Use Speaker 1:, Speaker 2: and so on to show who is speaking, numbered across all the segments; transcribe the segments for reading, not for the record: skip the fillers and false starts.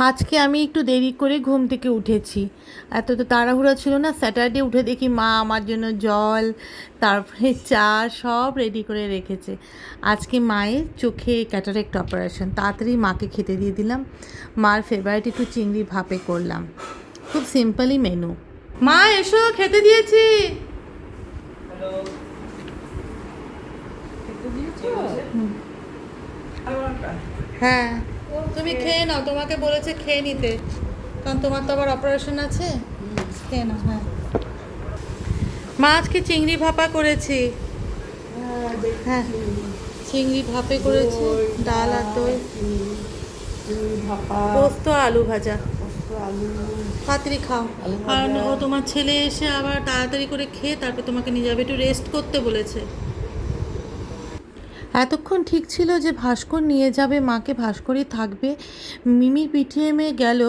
Speaker 1: আজকে আমি একটু দেরি করে ঘুম থেকে উঠেছি। এত তো তাড়াহুড়া ছিল না। স্যাটারডে উঠে দেখি মা আমার জন্য জল, তারপরে চা সব রেডি করে রেখেছে। আজকে মায়ের চোখে ক্যাটারেক্ট অপারেশন, তাড়াতাড়ি মাকে খেতে দিয়ে দিলাম। মার ফেভারিট একটু চিংড়ি ভাপে করলাম, খুব সিম্পলই মেনু। মা এসো, খেতে দিয়েছি। হ্যাঁ, তুমি খেয়ে নাও, তোমাকে বলেছে খেয়ে নিতে, কারণ তোমার তো আবার অপারেশন আছে। খেয়ে নাও। হ্যাঁ, মা আজকে চিংড়ি ভাপা করেছি। হ্যাঁ, চিংড়ি ভাপে করেছি, ডাল আর দই, পোস্ত আলু ভাজা। তাড়াতাড়ি খাও, কারণ ও তোমার ছেলে এসে আবার তাড়াতাড়ি করে খেয়ে তারপর তোমাকে নিয়ে যাবে, একটু রেস্ট করতে বলেছে। এতক্ষণ ঠিক ছিল যে ভাস্কর নিয়ে যাবে মাকে, ভাস্করই থাকবে। মিমি পিটিএমে গেল,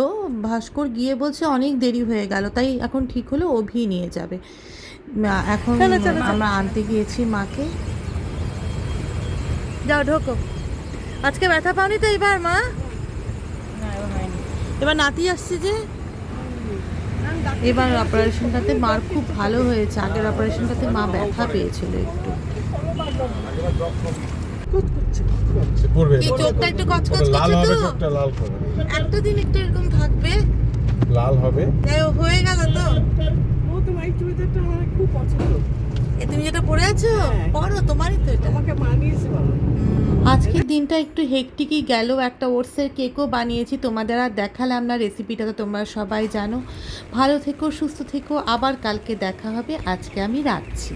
Speaker 1: ভাস্কর গিয়ে বলছে অনেক দেরি হয়ে গেল, তাই এখন ঠিক হলো অভি নিয়ে যাবে। এখন আমরা আনতে গিয়েছি মাকে। যাও ঢোকো। আজকে ব্যথা পাওনি তো এবার মা? এবার নাতি আসছে যে, এবার অপারেশনটাতে মার খুব ভালো হয়েছে। আগের অপারেশনটাতে মা ব্যথা পেয়েছিল একটু। চোখটা একটু কচকচ করছে তো, একটা দিন একটু এরকম থাকবে, লাল হবে। হয়ে গেল তো। তোমার এই চুড়িদারটা আমার খুব পছন্দ। তুমি যেটা পরে আছো, পরো, তোমারই তো এটা। আমাকে মানিয়েছে ভালো। আজকের দিনটা একটু হেকটিকই গেল। একটা ওটসের কেকও বানিয়েছি, তোমাদের আর দেখালাম না, রেসিপিটা তো তোমরা সবাই জানো। ভালো থেকো, সুস্থ থেকো, আবার কালকে দেখা হবে। আজকে আমি রাখছি।